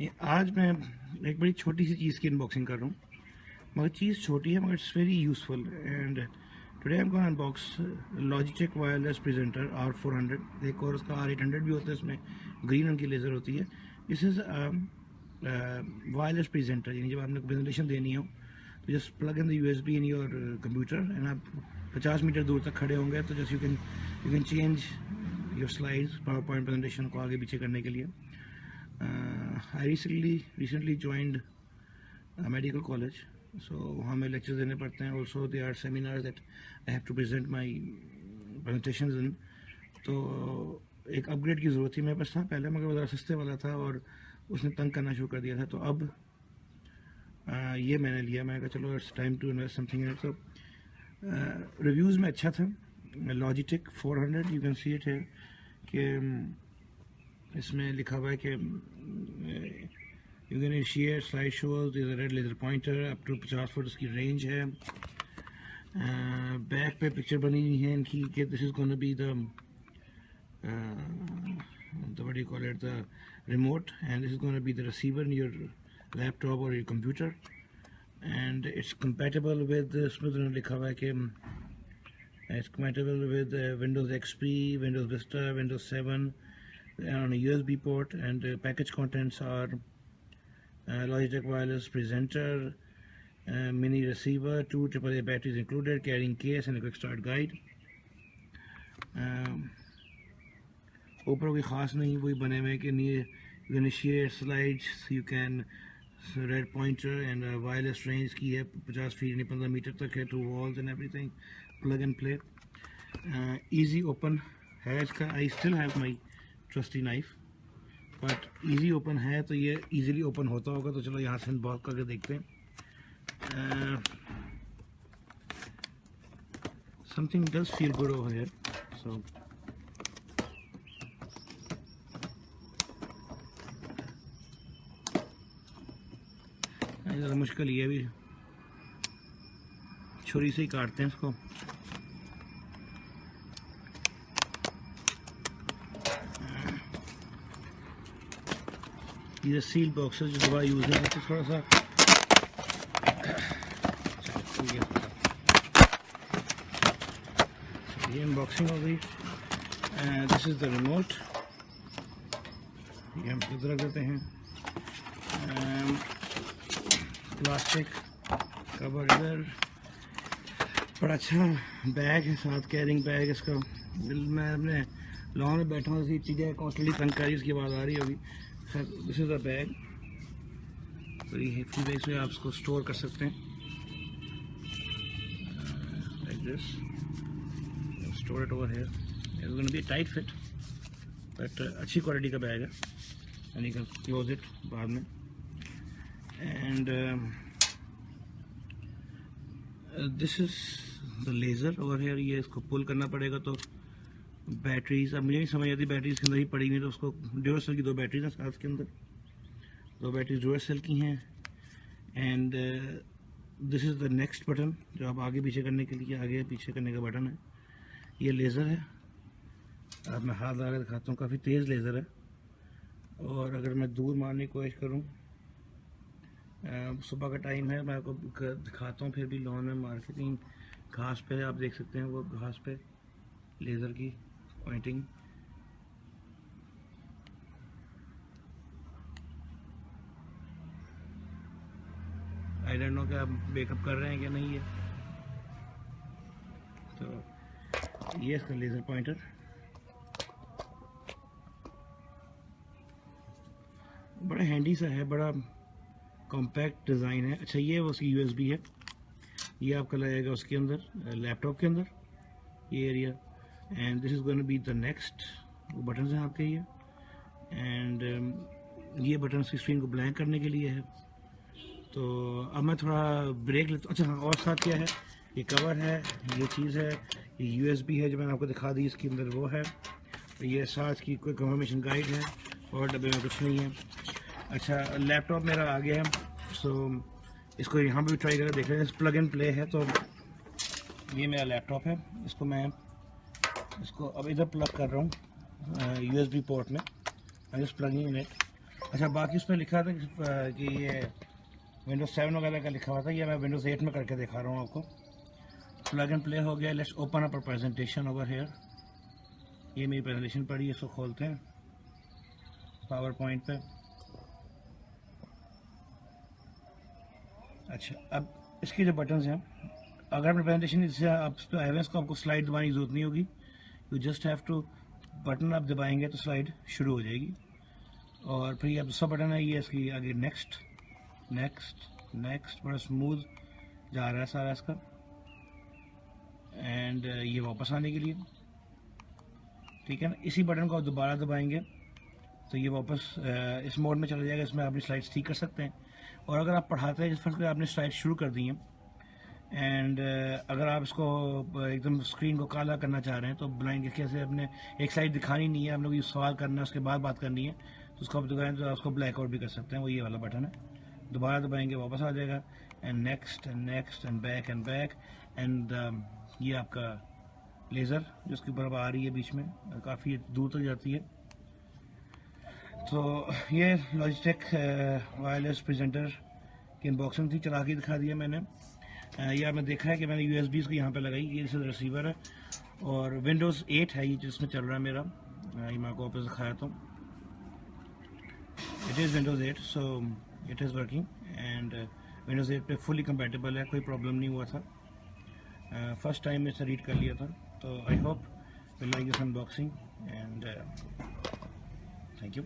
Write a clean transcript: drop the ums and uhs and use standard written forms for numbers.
आज मैं एक बड़ी छोटी सी चीज़ की अनबॉक्सिंग कर रहा हूँ, मगर चीज़ छोटी है मगर it's very useful. And today I am gonna unbox Logitech wireless presenter R400। एक और उसका R800 भी होता है, इसमें ग्रीन रंग की लेज़र होती है। दिस इज़ वायरलेस प्रेजेंटर, यानी जब आपने प्रेजेंटेशन देनी हो तो just plug in the USB in your computer and आप 50 मीटर दूर तक खड़े होंगे तो just you can change your slides power point presentation को आगे पीछे करने के लिए। I recently joined a medical college, so वहाँ में lectures देने पड़ते हैं। Also there are seminars that I have to present my presentations in। तो एक अपग्रेड की ज़रूरत थी मेरे पास था पहले, मगर वो ज़रा सस्ते वाला था और उसने तंग करना शुरू कर दिया था। तो अब ये मैंने लिया, मैंने कहा चलो it's time to invest something in. तो रिव्यूज़ में अच्छा था। Logitech 400, you can see it है कि इसमें लिखा हुआ है कि you can initiate slide shows, is a red laser pointer, up to 50 foot इसकी रेंज है। बैक पे पिक्चर बनी हुई है इनकी कि this is gonna be the what do you call it, the remote, and this is gonna be the receiver in your laptop और your computer, and it's compatible with, इसमें तो लिखा हुआ है कि it's compatible with Windows XP, Windows Vista, Windows 7 on a USB port, and package contents are Logitech wireless presenter, mini receiver, 2 AAA batteries included, carrying case and a quick start guide। ऊपर कोई ख़ास नहीं, वही बने हुए कि you can initiate slides, you can red pointer and wireless range की है 50 फीट यानी 15 मीटर तक है, 2 walls and everything, plug and play। easy open है इसका। I still have my trustee knife, but easy open है तो ये इजीली ओपन होता होगा। तो चलो यहाँ से अनबॉक्स करके देखते हैं। Something does feel good over here, so ज़रा मुश्किल ये भी, छुरी से ही काटते हैं इसको। ये सील बॉक्स जो दोबारा यूज़ है तो थोड़ा सा ये अनबॉक्सिंग हो गई। दिस इज़ द रिमोट, ये हम इधर रख देते हैं। प्लास्टिक कवर इधर, बड़ा अच्छा बैग है साथ, कैरिंग बैग इसका। मैं अपने लॉन में बैठा हूँ, चीज़ें कॉन्स्टेंटली तंग कर रही, उसकी आवाज़ आ रही होगी। दिस इज़ अ बैग, बड़ी हेल्पफुल बैग में आप इसको स्टोर कर सकते हैं like this, store it over here. It's gonna be tight fit, but अच्छी क्वालिटी का बैग है, and you can close it बाद में। And this is the laser over here. ये इसको पुल करना पड़ेगा तो बैटरीज, अब मुझे नहीं समझ आती, बैटरीज के अंदर ही पड़ी हुई है, तो उसको ड्यूरासेल की 2 बैटरीज हैं साथ के अंदर, 2 बैटरीज ड्यूरासेल की हैं। And this is the next button, जो आप आगे पीछे करने के लिए आगे पीछे करने का बटन है। ये लेज़र है, अब मैं हाथ लगा दिखाता हूँ, काफ़ी तेज़ लेज़र है। और अगर मैं दूर मारने की कोशिश करूँ, सुबह का टाइम है, मैं आपको दिखाता हूँ, फिर भी लॉन में मार के कहीं घास पे आप देख सकते हैं, वो घास पे लेज़र की पॉइंटिंग। आई डोंट नो कि आप बेकअप कर रहे हैं क्या नहीं है। तो ये इसका लेज़र पॉइंटर, बड़ा हैंडी सा है, बड़ा कॉम्पैक्ट डिज़ाइन है। अच्छा, ये वो उसकी USB है, ये आपका लगेगा उसके अंदर लैपटॉप के अंदर ये area. And this is gonna be the next, वो बटन हैं आपके ये। एंड ये बटन स्क्रीन को ब्लैंक करने के लिए है। तो अब मैं थोड़ा ब्रेक लेता हूँ। अच्छा हाँ, और साथ क्या है, ये कवर है, ये चीज़ है, ये USB है जो मैंने आपको दिखा दी, इसके अंदर वो है। तो ये साथ की कोई कंफर्मेशन गाइड है, और डब्बे में कुछ नहीं है। अच्छा, लैपटॉप मेरा आ गया है, सो इसको यहाँ पे भी ट्राई करके देख रहे हैं। प्लग एंड प्ले है, तो ये मेरा लैपटॉप है, इसको मैं इसको अब इधर प्लग कर रहा हूँ USB पोर्ट में। I just plugging in it. अच्छा, बाकी उस पर लिखा था कि ये विंडोज 7 वगैरह का लिखा हुआ था, ये मैं विंडोज 8 में करके दिखा रहा हूँ आपको। प्लग एंड प्ले हो गया। Let's open up a presentation over here. ये मेरी प्रेजेंटेशन पड़ी है, इसको खोलते हैं पावर पॉइंट पे। अच्छा, अब इसके जो बटन्स हैं, अगर आपने प्रेजेंटेशन इससे आप इस पर आए हुए, इसको आपको स्लाइड दबाने की जरूरत नहीं होगी। You just have to, button आप दबाएंगे तो स्लाइड शुरू हो जाएगी। और फिर ये दूसरा बटन है, ये इसकी आगे नेक्स्ट नेक्स्ट नेक्स्ट, बड़ा स्मूथ जा रहा है सारा इसका। एंड ये वापस आने के लिए, ठीक है ना। इसी बटन को आप दोबारा दबाएंगे तो ये वापस इस मोड में चला जाएगा। इसमें अपनी स्लाइड्स ठीक कर सकते हैं। और अगर आप पढ़ाते हैं, जिस पर आपने स्लाइड शुरू कर दी हैं, एंड अगर आप इसको एकदम स्क्रीन को काला करना चाह रहे हैं तो ब्लाइंड कैसे, अपने एक स्लाइड दिखानी नहीं है, आप लोग ये सवाल करना है, उसके बाद बात करनी है, तो उसको आप दिखाएं तो उसको ब्लैक आउट भी कर सकते हैं। वो ये वाला बटन है, दोबारा दबाएंगे वापस आ जाएगा। And next and next and back and back. And ये आपका लेज़र जो उसकी ऊपर आ रही है बीच में, काफ़ी दूर तक जाती है। तो ये लॉजिटेक वायरलेस प्रेजेंटर की अनबॉक्सिंग थी, चला के दिखा दिया मैंने। ये आपने देखा है कि मैंने USB को यहाँ पे लगाई, ये जैसे रिसीवर है। और विंडोज़ 8 है ये जिसमें चल रहा है मेरा, ये मैं आपको वापस दिखाया तो it is Windows 8, so it is working. And Windows 8 पे फुली कंपैटिबल है, कोई प्रॉब्लम नहीं हुआ था। फर्स्ट टाइम में इसे रीड कर लिया था। तो I hope you like this unboxing and thank you.